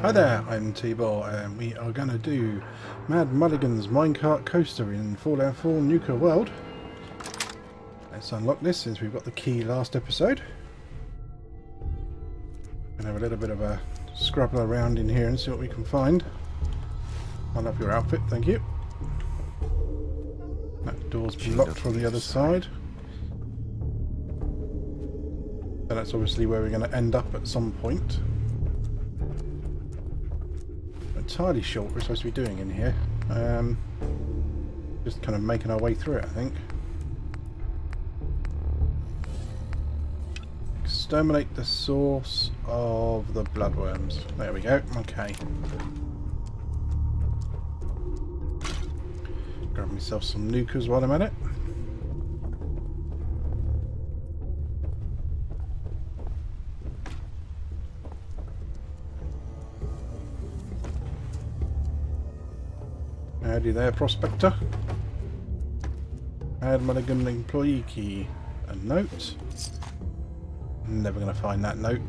Hi there, I'm Teebor, and we are going to do Mad Mulligans Minecart Coaster in Fallout 4 Nuka World. Let's unlock this since we've got the key last episode. And have a little bit of a scrabble around in here and see what we can find. I love your outfit, thank you. That door's been locked from the other side. So that's obviously where we're going to end up at some point. Entirely sure what we're supposed to be doing in here. Just kind of making our way through it, I think. Exterminate the source of the bloodworms. There we go. Okay. Grab myself some Nukas while I'm at it. Howdy there, prospector. Add Mulligan employee key. A note. Never going to find that note.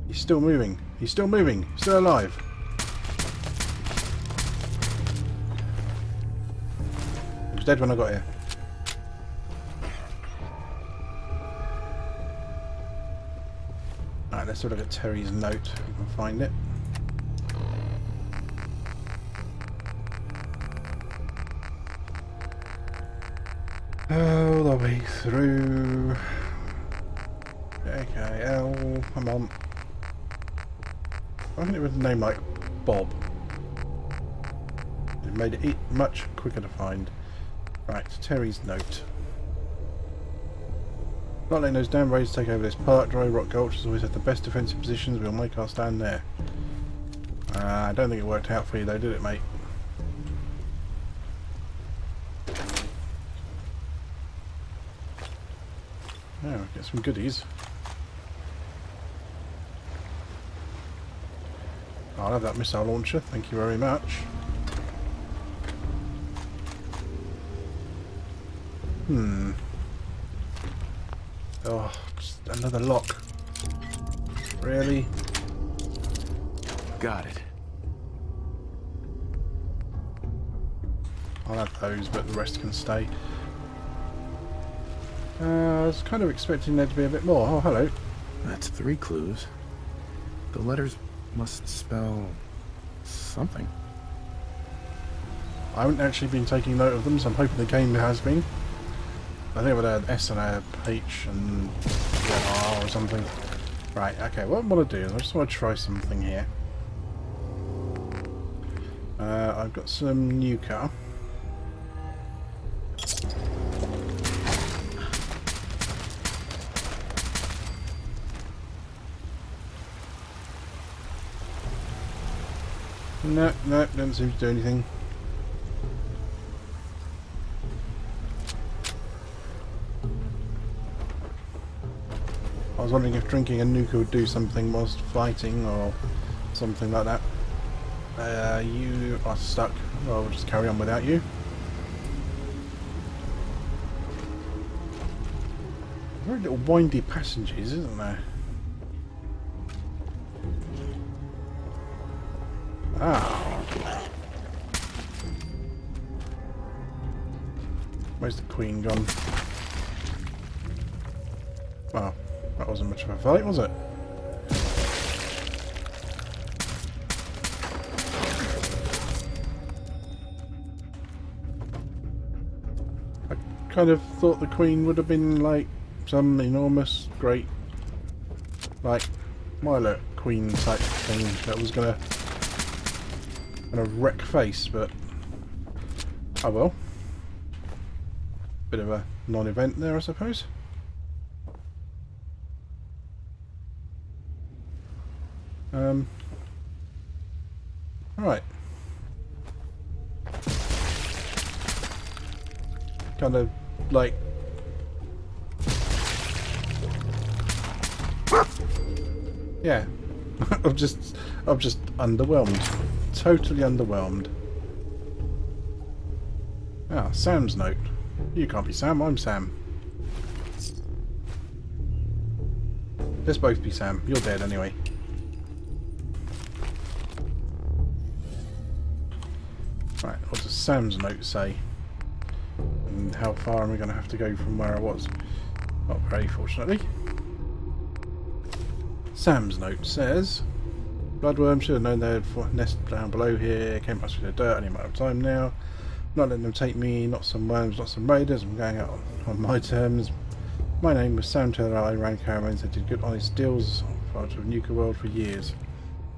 He's still moving. He's still moving. He's still alive. He was dead when I got here. Alright, let's have a look at Terry's note, if we can find it. All the way through. Okay, L, come on. I think it was a name like Bob. It made it much quicker to find. Right, Terry's note. Not letting those damn raids take over this park. Dry rock gulches always have the best defensive positions. We'll make our stand there. I don't think it worked out for you though, did it, mate? Oh, get some goodies. I'll have that missile launcher, thank you very much. Oh, just another lock. Really? Got it. I'll have those, but the rest can stay. I was kind of expecting there to be a bit more. Oh, hello. That's 3 clues. The letters must spell something. I haven't actually been taking note of them, so I'm hoping the game has been. I think I've had an S and a H and an R or something. Right, okay, what I want to do is I just want to try something here. I've got some Nuka. No, don't seem to do anything. I was wondering if drinking a Nuka would do something whilst fighting or something like that. You are stuck. Well, we'll just carry on without you. Very little windy passages, isn't there? Ah. Where's the queen gone? Well, that wasn't much of a fight, was it? I kind of thought the queen would have been like some enormous, great, like, Milo queen type thing that was gonna wreck face, but oh well. Bit of a non-event there, I suppose. Right. Kind of like yeah. I'm just underwhelmed. Totally underwhelmed. Ah, Sam's note. You can't be Sam, I'm Sam. Let's both be Sam. You're dead anyway. Right, what does Sam's note say? And how far am we going to have to go from where I was? Not very, fortunately. Sam's note says, bloodworms should have known they had nested down below here. Came up through the dirt any amount of time now. Not letting them take me, not some worms, not some raiders. I'm going out on my terms. My name was Sam Taylor. I ran caravans that did good honest deals out of Nuka world for years.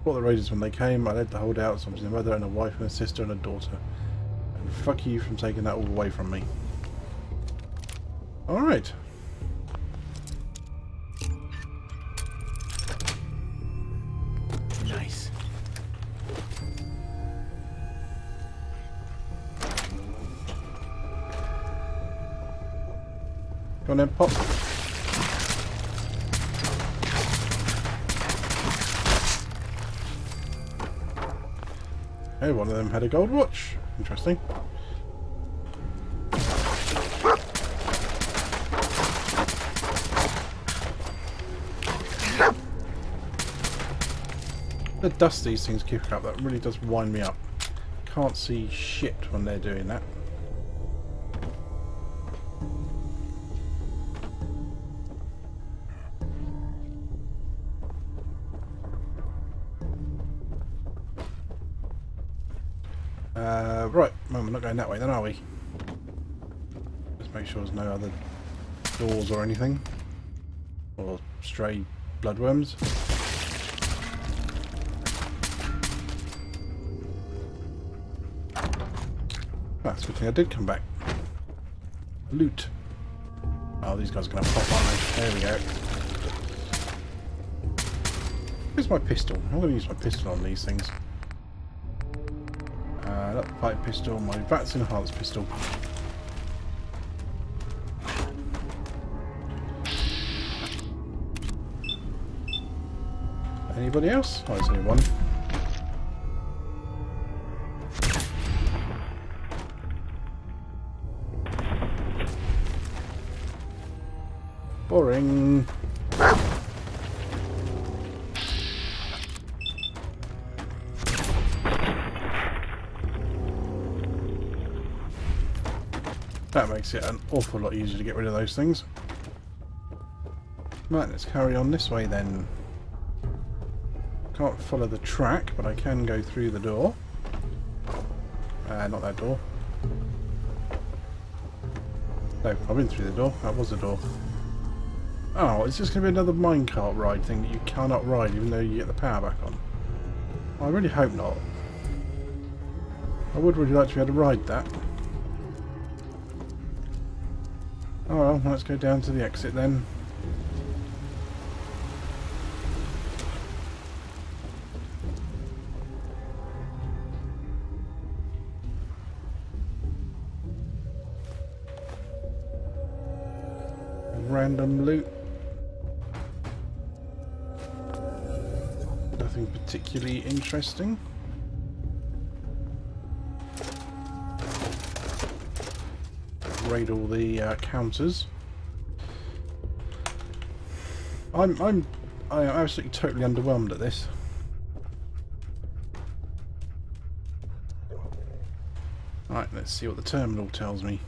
Fought the raiders when they came. I led the holdouts. I was a mother and a wife and a sister and a daughter. And fuck you from taking that all away from me. Alright. Nice. Go on then, pop. Hey, one of them had a gold watch. Interesting. The dust these things kick up, that really does wind me up. Can't see shit when they're doing that. Right, well, we're not going that way then, are we? Just make sure there's no other doors or anything. Or stray bloodworms. That's a good thing I did come back. Loot. Oh, these guys are going to pop, aren't they? There we go. Where's my pistol? I'm going to use my pistol on these things. That pipe pistol, my VATS enhanced pistol. Anybody else? Oh, there's only one. Boring. That makes it an awful lot easier to get rid of those things. Right, let's carry on this way then. Can't follow the track, but I can go through the door. Not that door. No, I've been through the door. That was the door. Oh, it's just going to be another minecart ride thing that you cannot ride even though you get the power back on. I really hope not. I would really like to be able to ride that. Oh well, let's go down to the exit then. Random loot. Nothing particularly interesting. Raid all the counters. I am absolutely totally underwhelmed at this. Right, let's see what the terminal tells me.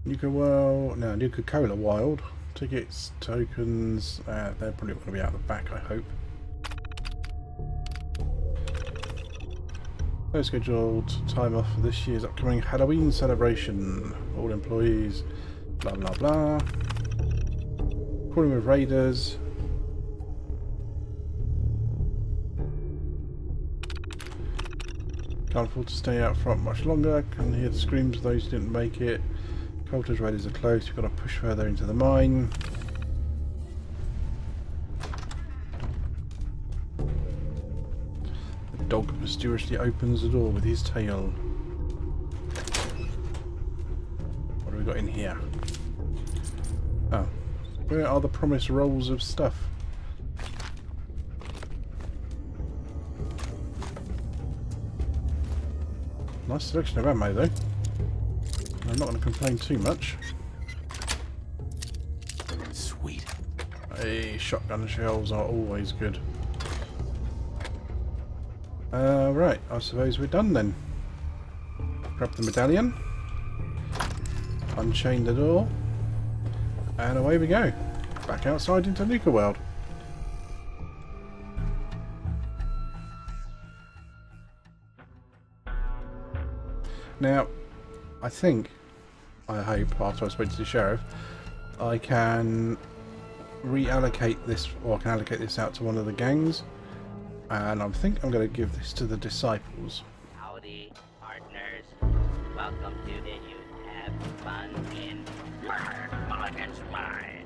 Nuka World, no, Nuka Cola Wild. Tickets, tokens, they're probably going to be out the back, I hope. No scheduled time off for this year's upcoming Halloween celebration. All employees, blah blah blah. Calling with raiders. Can't afford to stay out front much longer. Can hear the screams of those who didn't make it. Coulter's raiders are close. We've got to push further into the mine. The dog mysteriously opens the door with his tail. What have we got in here? Oh, where are the promised rolls of stuff? Nice selection of ammo though. I'm not going to complain too much. Hey, shotgun shells are always good. Right, I suppose we're done then. Grab the medallion, unchain the door, and away we go. Back outside into Nuka World. Now, I hope, after I spoke to the sheriff, I can reallocate this, or I can allocate this out to one of the gangs. And I think I'm going to give this to the disciples. Howdy, partners. Welcome to Did You Have Fun in Mulligans Minecart?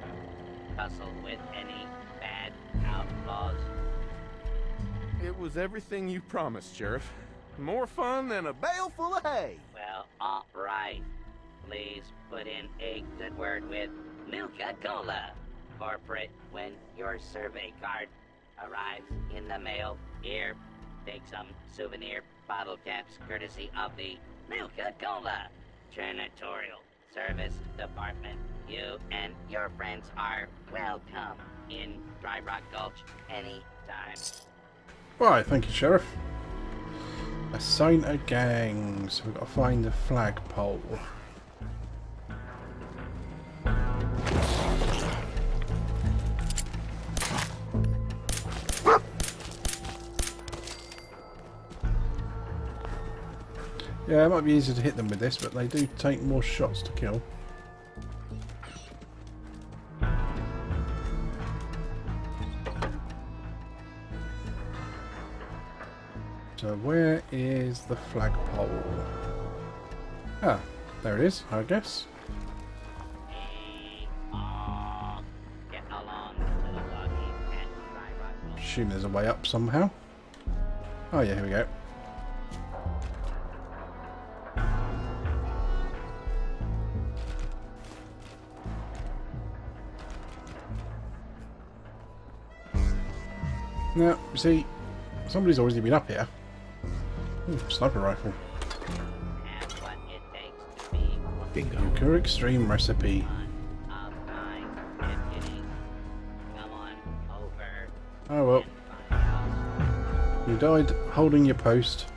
Tussle with any bad outlaws? It was everything you promised, Sheriff. More fun than a bale full of hay. Well, alright. Please put in a good word with Nuka Cola. Corporate, when your survey card arrives in the mail, here, take some souvenir bottle caps courtesy of the Nuka Cola Janitorial Service Department. You and your friends are welcome in Dry Rock Gulch anytime. Right, thank you, Sheriff. Assign a gang, so we've got to find the flagpole. Yeah, it might be easier to hit them with this, but they do take more shots to kill. So where is the flagpole? Ah, there it is, I guess. Get along, little doggy, at Dry Rock Gulch. Assume there's a way up somehow. Oh yeah, here we go. Now, you see, somebody's already been up here. Ooh, sniper rifle. And what it takes to be Bingo. Nuka Extreme recipe. one of kind deputy. Come on over Oh well, and find out. you died holding your post.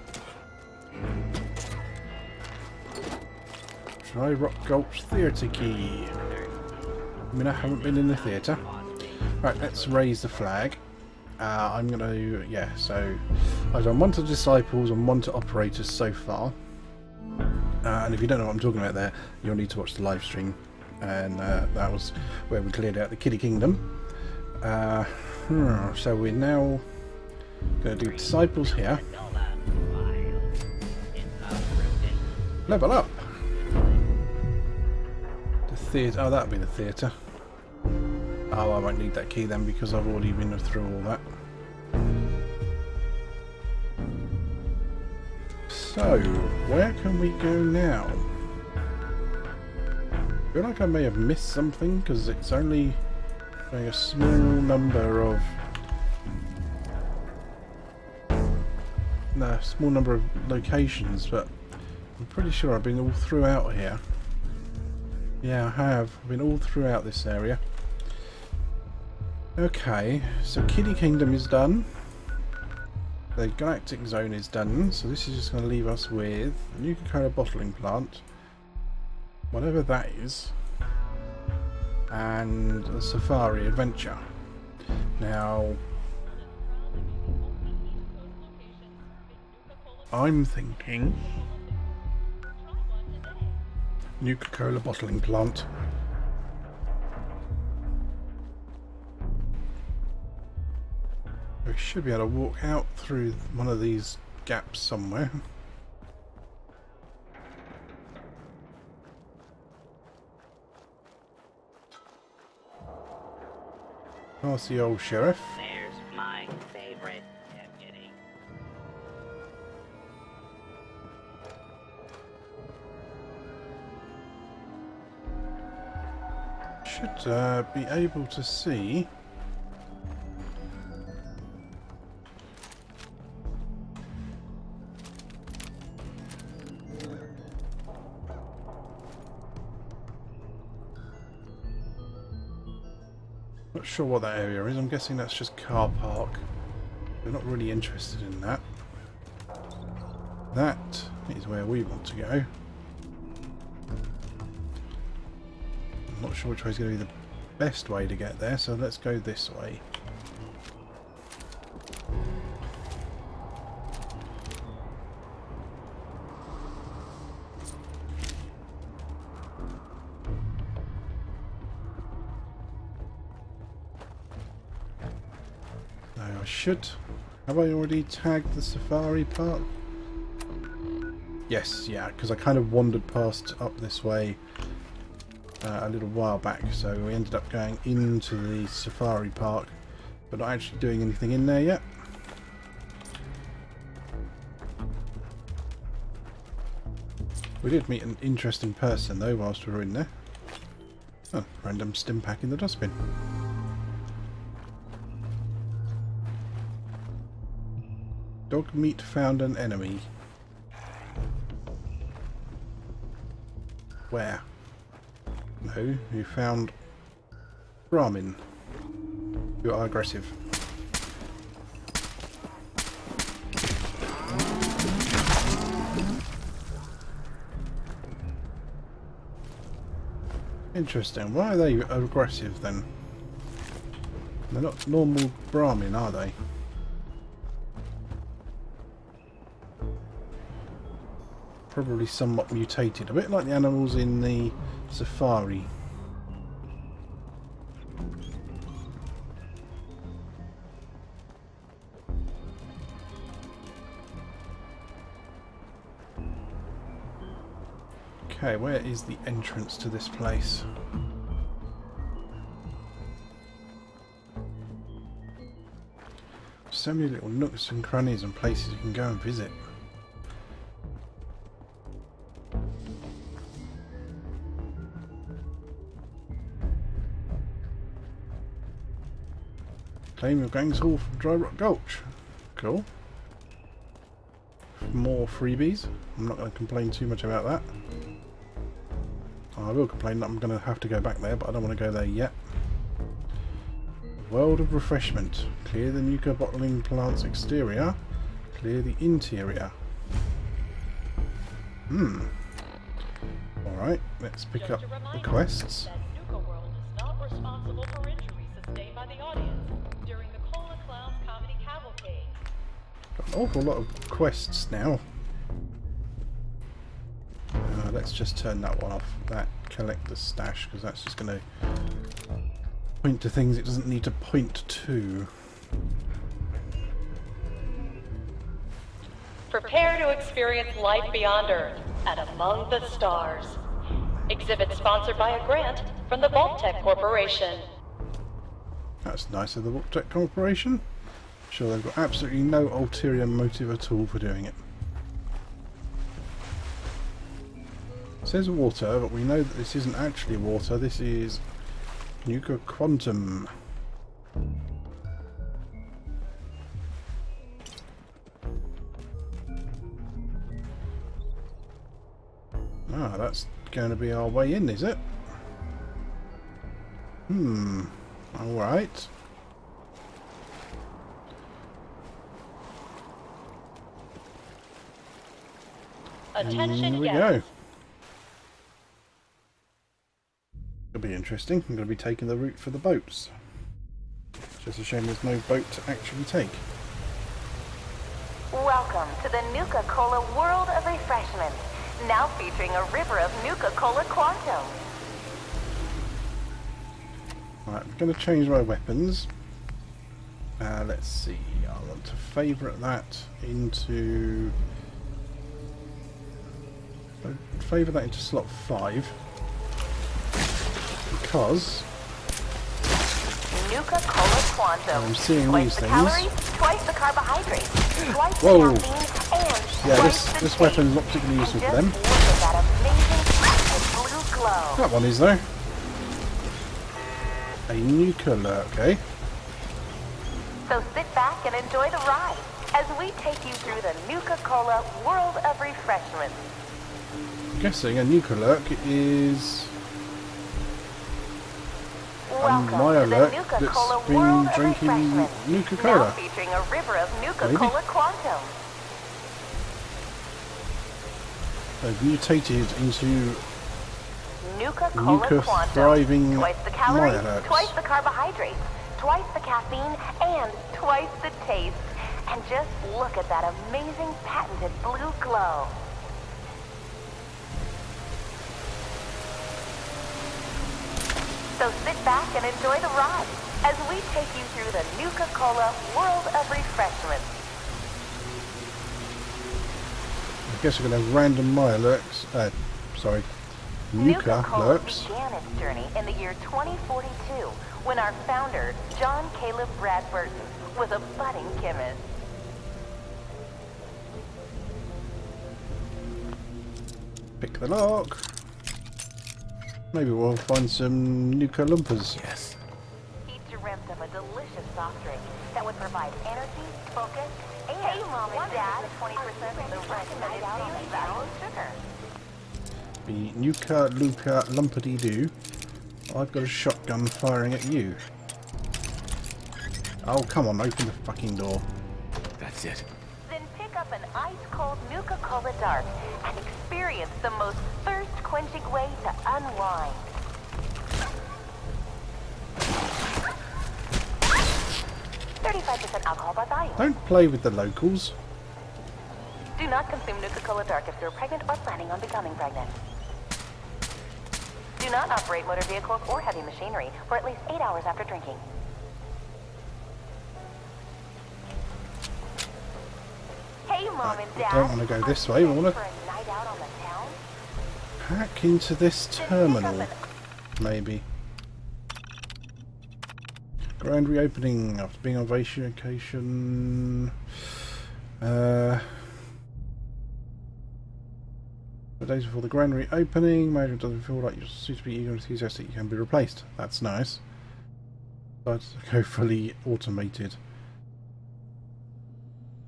Dry Rock Gulch Theatre key. I mean, I haven't been in the theatre. Right, let's raise the flag. I'm going to, yeah, so I've done one to disciples and one to operators so far. And if you don't know what I'm talking about there, you'll need to watch the live stream. And that was where we cleared out the Kitty Kingdom. So we're now going to do disciples here. Level up! The theatre, oh that'll be the theatre. Oh, I won't need that key then because I've already been through all that. So, where can we go now? I feel like I may have missed something because it's only a small number of locations, but I'm pretty sure I've been all throughout here. Yeah, I have. I've been all throughout this area. Okay, so Kitty Kingdom is done. The Galactic Zone is done, so this is just going to leave us with Nuka-Cola bottling plant, whatever that is, and the Safari Adventure. Now, I'm thinking Nuka-Cola bottling plant. We should be able to walk out through one of these gaps somewhere. Past the old sheriff. There's my favorite deputy. Should be able to see. Not sure what that area is. I'm guessing that's just car park. We're not really interested in that. That is where we want to go. I'm not sure which way is going to be the best way to get there, so let's go this way. I should. Have I already tagged the safari park? Yes, yeah, because I kind of wandered past up this way a little while back, so we ended up going into the safari park, but not actually doing anything in there yet. We did meet an interesting person though whilst we were in there. Oh, random stim pack in the dustbin. Dog meat found an enemy. Where? No, you found Brahmin. You are aggressive. Interesting. Why are they aggressive then? They're not normal Brahmin, are they? Probably somewhat mutated, a bit like the animals in the safari. Okay, where is the entrance to this place? So many little nooks and crannies and places you can go and visit. Claim your gang's haul from Dry Rock Gulch. Cool. More freebies. I'm not going to complain too much about that. I will complain that I'm going to have to go back there, but I don't want to go there yet. World of Refreshment. Clear the Nuka bottling plant's exterior. Clear the interior. Alright, let's pick up the quests. Nuka World is not responsible for injuries sustained by the audience during the Cola Clowns Comedy Cavalcade. Got an awful lot of quests now. Let's just turn that one off. That collector's stash, because that's just going to point to things it doesn't need to point to. Prepare to experience life beyond Earth at Among the Stars. Exhibit sponsored by a grant from the Vault-Tec Corporation. That's nice of the Vault-Tec Corporation. I'm sure they've got absolutely no ulterior motive at all for doing it. It says water, but we know that this isn't actually water. This is Nuka Quantum. Ah, that's going to be our way in, is it? Alright. Attention, Here we guests. go. It'll be interesting. I'm going to be taking the route for the boats. Just a shame there's no boat to actually take. Welcome to the Nuka Cola World of Refreshment, now featuring a river of Nuka Cola Quantum. Right, I'm going to change my weapons. Let's see. I want to favourite that into... favour that into slot 5. Because... Nuka Cola Quantum. I'm seeing twice these the things. calories, twice the carbohydrates, twice Whoa. the caffeine, and Yeah, twice this the this taste. weapon's not particularly useful for Just them. look at that amazing blue glow. That one is though. A Nuka lurk, eh? So sit back and enjoy the ride as we take you through the Nuka Cola World of Refreshment. I'm guessing a Nuka lurk is... Welcome my to alert the Nuka that's Cola been World of drinking Refreshment. Nuka Now Cola. featuring a river of Nuka Maybe. Cola Quantum. They've mutated into Nuka Cola Nuka Quantum. thriving Twice the calories, Mulligans. twice the carbohydrates, twice the caffeine, and twice the taste. And just look at that amazing patented blue glow. So sit back and enjoy the ride as we take you through the Nuka Cola World of Refreshment. I guess we're going to have random my alerts. Sorry, Nuka Cola alerts. began its journey in the year 2042 when our founder, John Caleb Bradburton, was a budding chemist. Pick the lock. Maybe we'll find some Nuka Lumpers. Yes. He dreamt of a delicious soft drink that would provide energy, focus, and hey, Mom and Dad, 20% of the recommended daily value of sugar. The Nuka Luka Lumpity Doo. I've got a shotgun firing at you. Oh, come on, open the fucking door. That's it. Then pick up an ice-cold Nuka Cola Dark and experience the most thirst-quenching way to unwind. .35% alcohol by volume. Don't play with the locals. Do not consume Nuka Cola Dark if you're pregnant or planning on becoming pregnant. Do not operate motor vehicles or heavy machinery for at least 8 hours after drinking. Hey, Mom and Dad. Don't want to go this way. We want For to a night out on the town? hack into this terminal. Maybe. Grand reopening after being on vacation. The days before the grand reopening, management doesn't feel like you're suitably eager and enthusiastic. You can be replaced. That's nice. But go fully automated.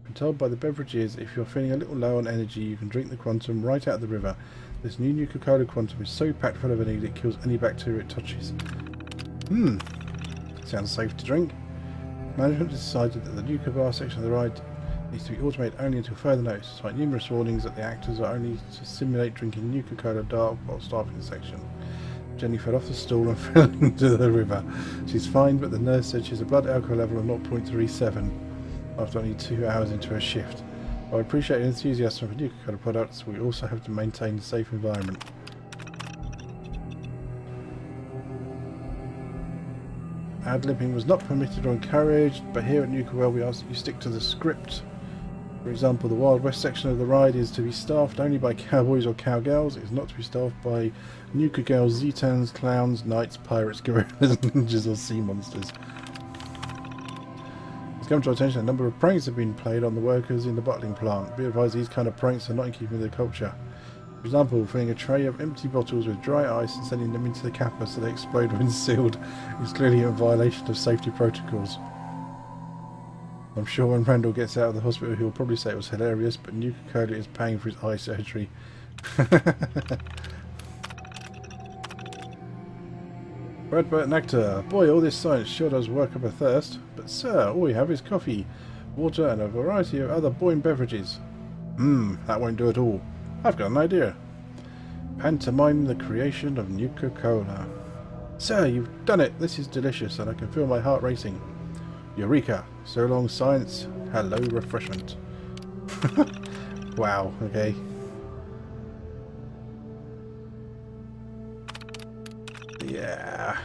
Been told by the beverages if you're feeling a little low on energy, you can drink the Quantum right out of the river. This new Nuka Cola Quantum is so packed full of energy that it kills any bacteria it touches. Sounds safe to drink. Management decided that the Nuka Bar section of the ride needs to be automated only until further notice, despite numerous warnings that the actors are only to simulate drinking Nuka Cola Dark while staffing the section. Jenny fell off the stool and fell into the river. She's fine, but the nurse said she has a blood alcohol level of 0.37 after only 2 hours into her shift. While I appreciate enthusiasm for Nuka Cola products, we also have to maintain a safe environment. Ad-libbing was not permitted or encouraged, but here at Nuka Well we ask that you stick to the script. For example, the Wild West section of the ride is to be staffed only by cowboys or cowgirls. It is not to be staffed by Nuka girls, Zetans, clowns, knights, pirates, gorillas, ninjas or sea monsters. It's come to our attention a number of pranks have been played on the workers in the bottling plant. Be advised these kind of pranks are not in keeping with their culture. For example, filling a tray of empty bottles with dry ice and sending them into the capper so they explode when sealed is clearly a violation of safety protocols. I'm sure when Randall gets out of the hospital he'll probably say it was hilarious, but Nuka Cola is paying for his eye surgery. Bradbert Nectar. Boy, all this science sure does work up a thirst. But sir, all we have is coffee, water and a variety of other boring beverages. That won't do at all. I've got an idea. Pantomime the creation of Nuka Cola. Sir, you've done it. This is delicious and I can feel my heart racing. Eureka! So long science, hello refreshment. Wow, okay. Yeah.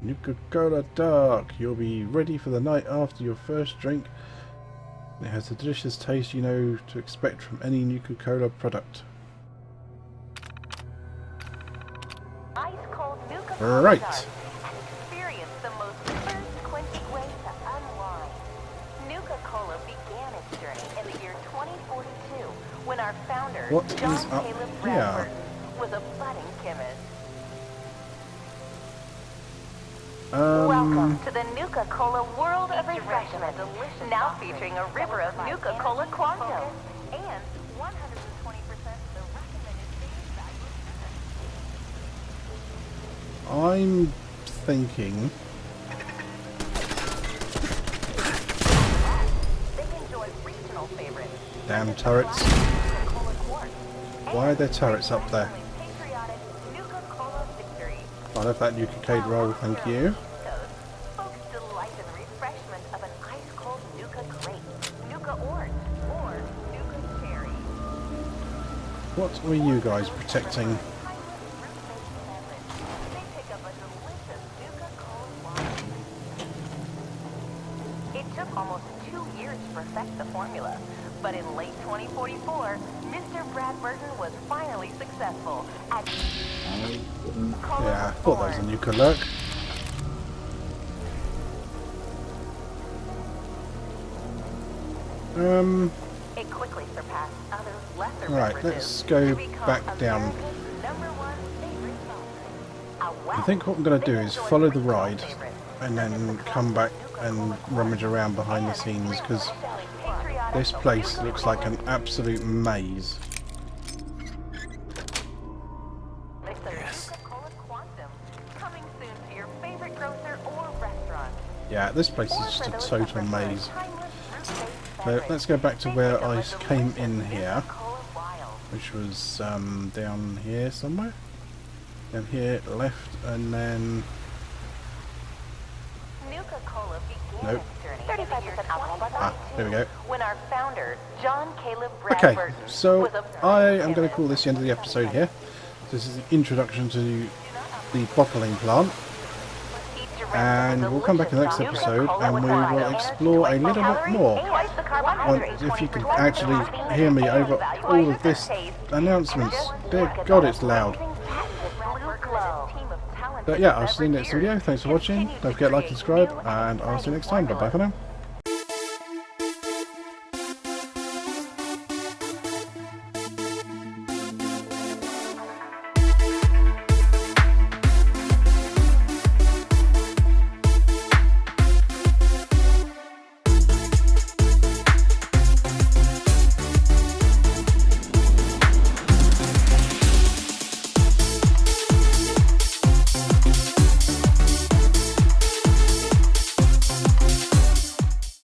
Nuka Cola Dark. You'll be ready for the night after your first drink. It has the delicious taste you know to expect from any Nuka Cola product. Ice cold Nuka Cola Right. Dark. The most thirst-quenching way to unwind. Nuka Cola began its journey in the year 2042 when our founder, What John is up Caleb here? Bradburton, was a budding chemist. Welcome to the Nuka Cola World of Refreshment, now featuring a river of Nuka Cola Quantum and 120% of the recommended daily value of sugar. I'm thinking... Damn turrets. Why are there turrets up there? I'll have that Nuka Cade roll, thank you. Folks delight in the refreshment of an ice-cold Nuka grape, Nuka orange, or Nuka cherry. What were you guys protecting? They pick up a delicious Nuka cold wine. It took almost 2 years to perfect the formula, but in late 2044, Mr. Brad Burton was finally successful at Yeah, I thought that was a Nuka lurk. It quickly surpassed other lesser Right, beverages let's go to become back down. America's #1 favorite soft drink. I think what I'm going to do is follow the ride and then come back and rummage around behind the scenes, because this place looks like an absolute maze. Yes. Coming soon to your favorite grocer or restaurant. Yeah, this place is just a total maze. But let's go back to where I came in here, which was down here somewhere. Down here, left, and then... Nope. 35% alcohol by Ah, there we go. When our founder, John Caleb Okay, Bradford, so was a I am going to call this the end of the episode here. This is the introduction to the bottling plant. And we'll come back in the next episode and we will explore a little bit more. If you can actually hear me over all of this announcements. Dear God, it's loud. But yeah, I'll see you in the next video. Thanks for watching. Don't forget to like and subscribe, and I'll see you next time. Bye bye for now.